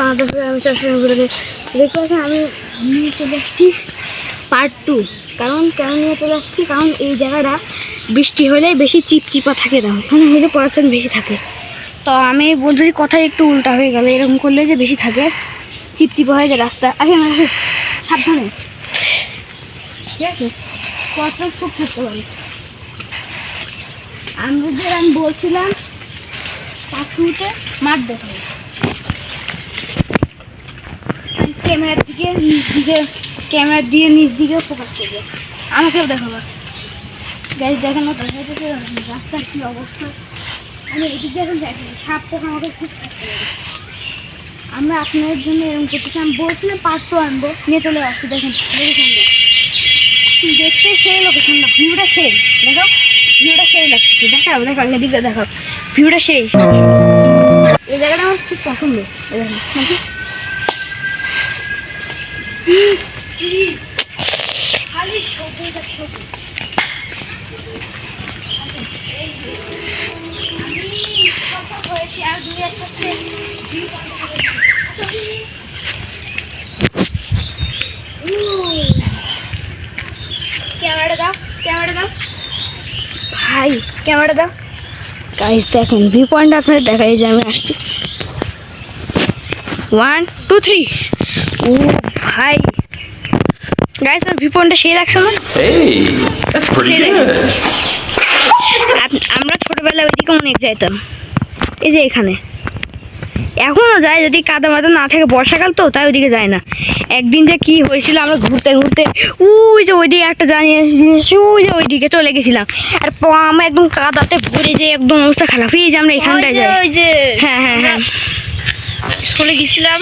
আপনাদের আমি সবসময় বলে দিই, দেখতে পাচ্ছেন আমি নিয়ে চলে আসছি পার্ট 2। কারণ কেন নিয়ে চলে আসছি, কারণ এই জায়গাটা বৃষ্টি হলে বেশি চিপচিপা থাকে না, ওখানে হলে পড়াশোনা বেশি থাকে। তো আমি বলতেছি কথা একটু উল্টা হয়ে গেল, এরকম করলে যে বেশি থাকে, চিপচিপা হয়ে যায় রাস্তা। আসেন আসেন, সাবধানে, ঠিক আছে? পড়াশোনা খুব থাকতে পারে। আমি বলছিলাম পাখুতে মাঠ দেখাবো, ক্যামেরার দিকে ক্যামেরা দিয়ে নিচ দিকে ফোকাস করবে, আমাকেও দেখাবো। গ্যাস দেখানো দেখাইতেছে রাস্তার কী অবস্থা। আমি এদিক দিয়ে এখন দেখি সাপ পোকা আমাকে খুব থাকতে পারে। আমরা আপনাদের জন্য এরকম করতেছি। আমি বলছিলাম পার্ট 2 আনবো, নিয়ে চলে আসছি। দেখেন লোকেশনটা দেখতে সেই, লোকেশনটা ভিউটা সেই, দেখো ভিউটা সেই লাগতেছে। দেখাও দেখাও, এদিকে দেখাও, ভিউটা সেই। এই জায়গাটা আমার খুব পছন্দ। খালি সবুজ আর সবুজ। আমি হয়েছি আর দুই একটা ক্যামেরাটা দাও, ক্যামেরাটা দাও ভাই, ক্যামেরাটা দাও। গাইস দেখেন ভিউ পয়েন্ট আপনাদের দেখাই যে আমি আসছি। 1 2 3। ও ভাই গাইস আর ভিউ পয়েন্টটা সেই লাগছে না? আমরা ছোটবেলায় ওইদিকে অনেক যাইতাম, এই যে এখানে এখনো যায়, যদি কাদা মাদা না থাকে, বর্ষাকাল তো তাই ওইদিকে যায় না। একদিন যে কি হয়েছিল, আমরা ঘুরতে ঘুরতে ওই যে ওইদিকে একটা জানিয়ে ওই যে ওইদিকে চলে গেছিলাম, আর আমরা একদম কাদাতে ভরে যে একদম অবস্থা খারাপ। এই যে আমরা এখানটায় যাই, ওই যে হ্যাঁ হ্যাঁ হ্যাঁ চলে গেছিলাম।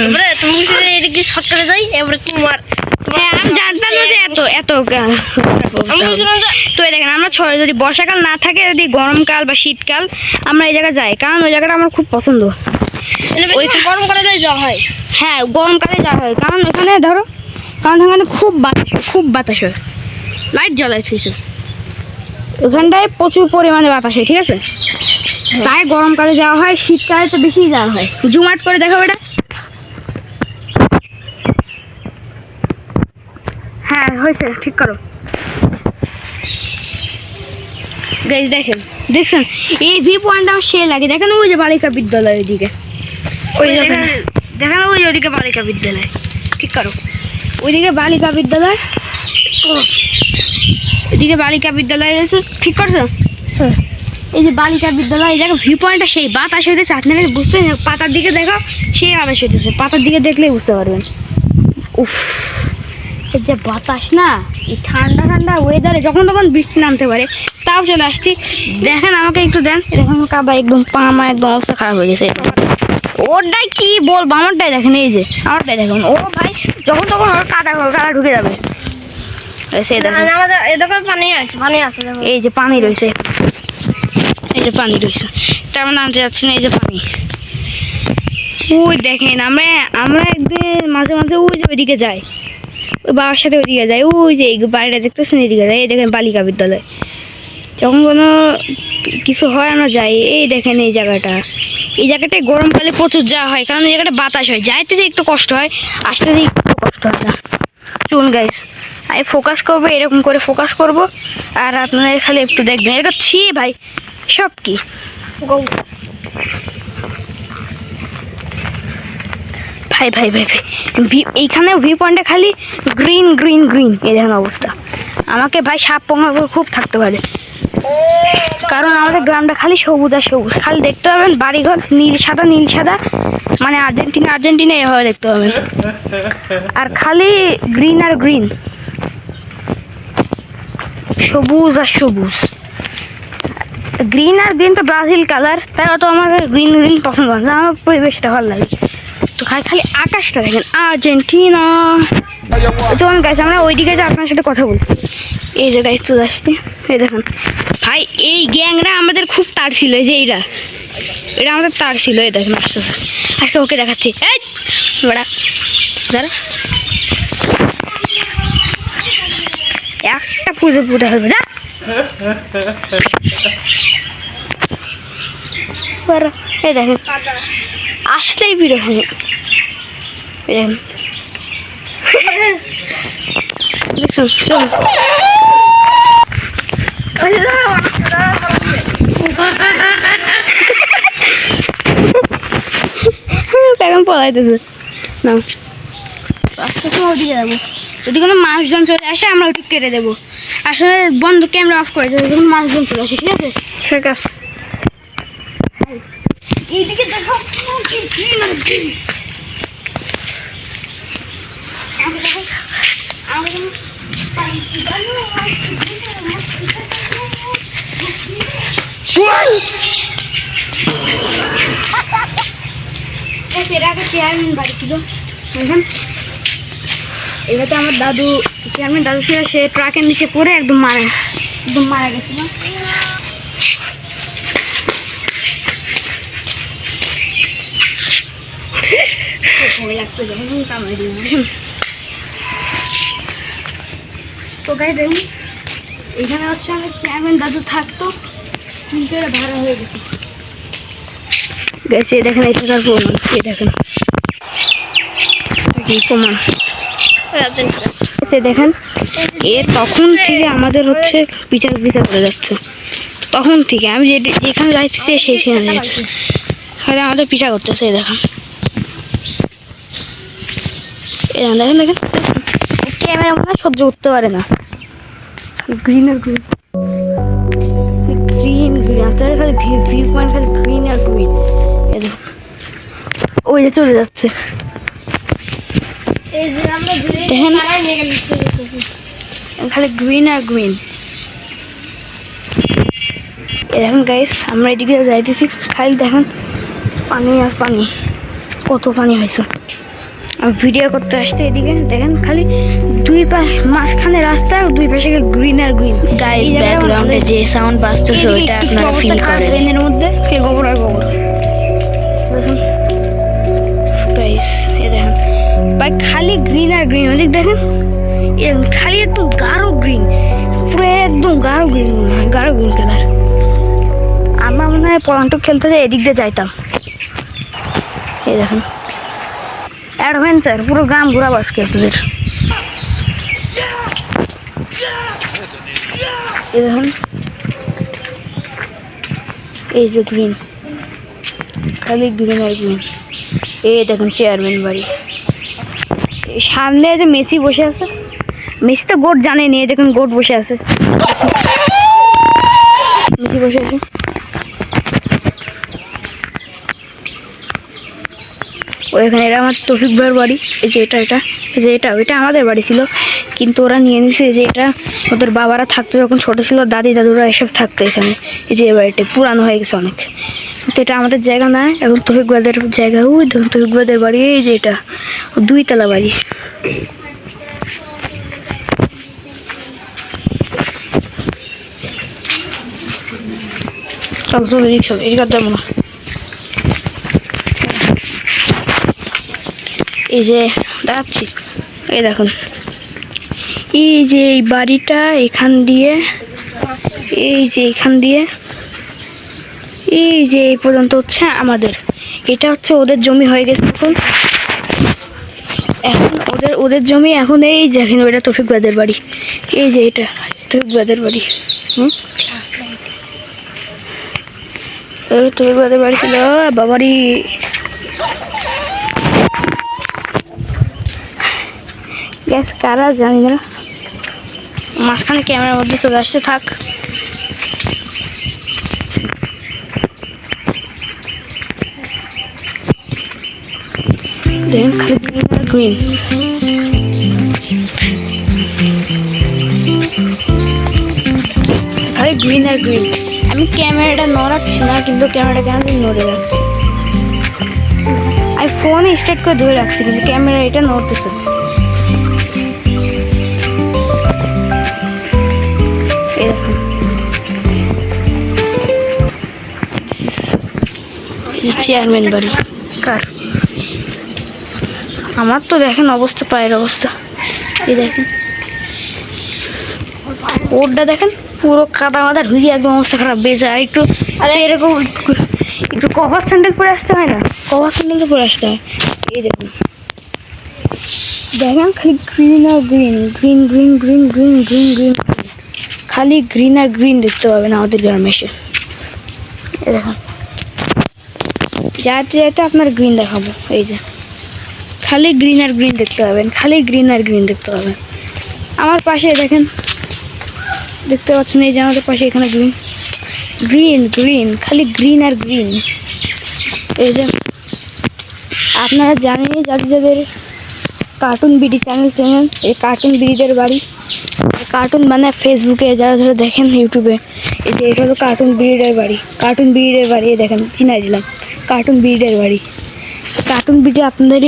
এবারে তুমি এদিকে শর্টকাটে যাই, এবারে তোমার আমি জানতাম না যে এত এত তো দেখেন আমরা যদি বর্ষাকাল না থাকে, যদি গরমকাল বা শীতকাল, আমরা এই জায়গায় যাই, কারণ ওই জায়গাটা আমার খুব পছন্দ। ওই গরমকালে যাওয়া হয়, হ্যাঁ গরমকালে যাওয়া হয়, কারণ ওখানে ধরো, কারণ ওখানে খুব বাতাস হয়, লাইট জ্বলাইছে ওখানটায় প্রচুর পরিমাণে বাতাস হয়, ঠিক আছে? তাই গরমকালে যাওয়া হয়, শীতকালে তো বেশি যাওয়া হয়। জুম আউট করে দেখো এটা, হ্যাঁ হয়েছে, ঠিক করো। গাইস দেখেন, দেখছেন এই ভিউ পয়েন্টটা আমার সেই লাগে। দেখেন ওই যে বালিকা বিদ্যালয়, ওইদিকে ওই দেখেন, ওই যে ওইদিকে বালিকা বিদ্যালয়, ঠিক করো। ওইদিকে বালিকা বিদ্যালয়, ওইদিকে বালিকা বিদ্যালয় রয়েছে, ঠিক করছো? হ্যাঁ এই যে বালিকা বিদ্যালয়, এই জায়গায় ভিউ পয়েন্টটা সেই বাতাস হইতেছে। আপনারা বুঝতে পাতার দিকে দেখো, সেই বাতাস হইতেছে, পাতার দিকে দেখলেই বুঝতে পারবেন। উফ এই যে বাতাস না, এই ঠান্ডা ঠান্ডা ওয়েদারে যখন তখন বৃষ্টি নামতে পারে, তাও চলে আসছি। দেখেন আমাকে একটু দেন, দেখেন কাদা একদম পা মা একদম অবস্থা খারাপ হয়ে গেছে। ওরটাই কি বলবো, আমারটাই দেখেন, এই যে আমারটাই দেখুন। ও ভাই যখন তখন ওর কাদা ঢুকে যাবে। আমাদের এই দোকানে পানি আছে, এই যে পানি রয়েছে, এই যে পানি রয়েছে, তার মানে আনতে যাচ্ছি না, এই যে পানি। ওই দেখেন আমরা একদিন মাঝে মাঝে ওই যে ওইদিকে যাই, ওই বাবার সাথে ওইদিকে যায়, ওই যে এই বাড়িটা দেখতেছেন এদিকে যায়। এই দেখেন বালিকা বিদ্যালয়, যখন কোনো কিছু হয় আমরা যাই। এই দেখেন এই জায়গাটায় গরমকালে প্রচুর যাওয়া হয়, কারণ এই জায়গাটা বাতাস হয়, যাইতে যে একটু কষ্ট হয়, আসতে যে একটু কষ্ট হয় না। চলুন গাইস, আমি ফোকাস করবো, এরকম করে ফোকাস করব, আর আপনাদের খালি একটু দেখবেন। এটা ছি ভাই, সব কি ভাই ভাই ভাই ভাই এইখানে ভিউ পয়েন্টে খালি গ্রিন গ্রিন গ্রিন, এই দেখেন অবস্থা। আমাকে ভাই সাপ পোকা খুব থাকতে পারে, কারণ আমাদের গ্রামটা খালি সবুজ আর সবুজ। খালি দেখতে পাবেন বাড়িঘর নীল সাদা, মানে আর্জেন্টিনা এভাবে দেখতে পাবেন, আর খালি গ্রিন আর গ্রিন, সবুজ আর সবুজ। গ্রিন আর গ্রিন তো ব্রাজিল কালার, তাই অত আমার গ্রিন পছন্দ হয় না, আমার পরিবেশটা ভালো লাগে। তো খালি আকাশটা দেখেন, আর্জেন্টিনা। চলুন গাইস আমরা ওইদিকে যে আপনার সাথে কথা বলছি। এই যে গাইস চলে আসছি, এই দেখুন ভাই এই গ্যাংরা আমাদের খুব তার ছিল, এই যে এটা আমাদের তার ছিল। এই দেখেন আসতেছে, আজকে ওকে দেখাচ্ছি। এই বড়া দাঁড়া, একটা পুজো হবে না, এই দেখেন আসলেই ভিড় হয় দেখছেন চল এখন পলাইতেছে না আস্তে আস্তে ওদিকে যাবো যদি কোনো মানুষজন চলে আসে আমরা ওটি কেটে দেবো আসলে বন্ধ ক্যামেরা অফ করে দেবো যখন মানুষজন চলে আসে ঠিক আছে ঠিক আছে এইদিকে দেখো সেটা আগে চেয়ারম্যান বাড়ি ছিল এখন এটাতে আমার দাদু চেয়ারম্যান দাদু ছিল সে ট্রাকের নিচে পড়ে একদম মারা গেছিল তো গাই দেখুন এখানে হচ্ছে আমার চেয়ারম্যান দাদু থাকতো কিন্তু এটা ভাড়া হয়ে গেছে গেছে দেখেন এটা তার প্রমাণ এই দেখেন প্রমাণ দেখেন এর তখন থেকে আমাদের হচ্ছে বিচার করে যাচ্ছে তখন থেকে আমি যেখানে যাইতেছি সেখানে যাচ্ছে খালি আমাদের পিছা করতেছে দেখেন দেখেন দেখেন ক্যামেরা মনে হয় সহ্য করতে পারে না গ্রিন আর গ্রিন গ্রিন গ্রিন আপনারা খালি ভিউ পয়েন্ট খালি গ্রিন আর গ্রিন এই দেখুন ওই যে চলে যাচ্ছে দেখেন খালি গ্রিন আর গ্রিন দেখেন গাইস আমরা এদিকে যাইতেছি খালি দেখেন পানি আর পানি কত পানি হয়েছে আর ভিডিও করতে আসতে এদিকে দেখেন খালি দুই মাঝখানে রাস্তা দুই পাশে গ্রিন আর গ্রিন গাইস ব্যাকগ্রাউন্ডে যে সাউন্ড বাজতেছে ওটা আপনারা ফিল করেন এর মধ্যে কে গোবর আর গোবর দেখুন গাইস এই দেখেন ভাই খালি গ্রিন আর গ্রিন ওদিক দেখেন খালি একটু গাঢ় গ্রিন পুরো একদম গাঢ় গ্রিন মনে হয় গাঢ় গ্রিন কালার আমরা মনে হয় পলান্টক খেলতে যাই এদিক দিয়ে যাইতাম এই দেখেন অ্যাডভেঞ্চার পুরো গ্রাম ঘোরাবো আজকে আপনাদের এই দেখুন এই যে গ্রিন খালি গ্রিন আর গ্রিন এই দেখুন চেয়ারম্যান বাড়ি সামনে যে মেসি বসে আছে মেসি তো গোট জানেনি এই দেখুন গোট বসে আছে মেসি বসে আছে ওইখানে এটা আমার তৌফিক ভাইয়ের বাড়ি এই যে এটা আমাদের বাড়ি ছিল কিন্তু ওরা নিয়ে নিছে যে এটা ওদের বাবারা থাকতো যখন ছোট ছিল দাদি দাদুরা এসব থাকতো এখানে এই যে এই বাড়িটা পুরানো হয়ে গেছে অনেক তো এটা আমাদের জায়গা না এখন তৌফিক ভাইদের জায়গা ওই দেখুন তৌফিক ভাইদের বাড়ি এই যে এটা 2 তলা বাড়ি এই যে দেখাচ্ছি এই দেখুন এই যে এই বাড়িটা এখান দিয়ে এই যে এখান দিয়ে এই যে এই পর্যন্ত হচ্ছে আমাদের এটা হচ্ছে ওদের জমি হয়ে গেছে এখন ওদের জমি এখন এই দেখেন ওটা তৌফিক ভাইদের বাড়ি এই যে এটা তৌফিক ভাইদের বাড়ি তৌফিক ভাইদের বাড়ি ছিল বাবারি গ্যাস কারা জানি না মাঝখানে ক্যামেরার মধ্যে চলে আসতে থাক দেখেন খালি গ্রিন আর গ্রিন খালি গ্রিন আর গ্রিন আমি ক্যামেরাটা নড়াচ্ছি না কিন্তু ক্যামেরাটা কেন নড়ে যাচ্ছে আমি ফোনে স্টার্ট করে ধরে রাখছি কিন্তু ক্যামেরা এটা নড়তেছে চেয়ারম্যান বাড়ি কার আমার তো দেখেন অবস্থা পায়ের অবস্থা এই দেখেন ওরটা দেখেন পুরো কাদা মাদা ঢুকে একদম অবস্থা খারাপ বেজা একটু এরকম একটু একটু কভার স্যান্ডেল পরে আসতে হয় না, কভার স্যান্ডেল তো পরে আসতে হয়। এই দেখুন দেখেন খালি গ্রিন আর green, green green green green green green, খালি গ্রিন আর গ্রিন দেখতে পাবেন আমাদের গ্রামে এসে। এই দেখুন যাতে যাতে আপনার গ্রিন দেখাবো, এই যে খালি গ্রিন আর গ্রিন দেখতে পাবেন, খালি গ্রিন আর গ্রিন দেখতে পাবেন। আমার পাশে দেখেন, দেখতে পাচ্ছেন এই যে আমাদের পাশে এখানে গ্রিন গ্রিন গ্রিন, খালি গ্রিন আর গ্রিন। এই যে আপনারা জানেন যাদের যাদের কার্টুন বিডি চ্যানেল, এই কার্টুন বিডিদের বাড়ি, কার্টুন মানে ফেসবুকে যারা যারা দেখেন ইউটিউবে, এই যে এটা হলো কার্টুন বিডিদের বাড়ি, কার্টুন বিডিদের বাড়ি। এই দেখেন চিনাই দিলাম, কার্টুন বিডিদের বাড়ি। কার্টুন বিডি আপনাদের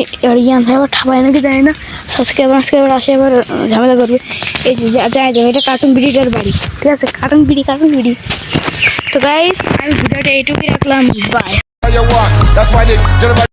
ইয়ান আবার ঠাপায় নাকি জানি না, সাবস্ক্রাইবার আসে আবার ঝামেলা করবে। এই যে যাই যাবে, এটা কার্টুন বিডিদের বাড়ি, ঠিক আছে? Cartoon BD. তো গাইস আমি ভিডিওটা এইটুকুই রাখলাম, by. You want. That's why they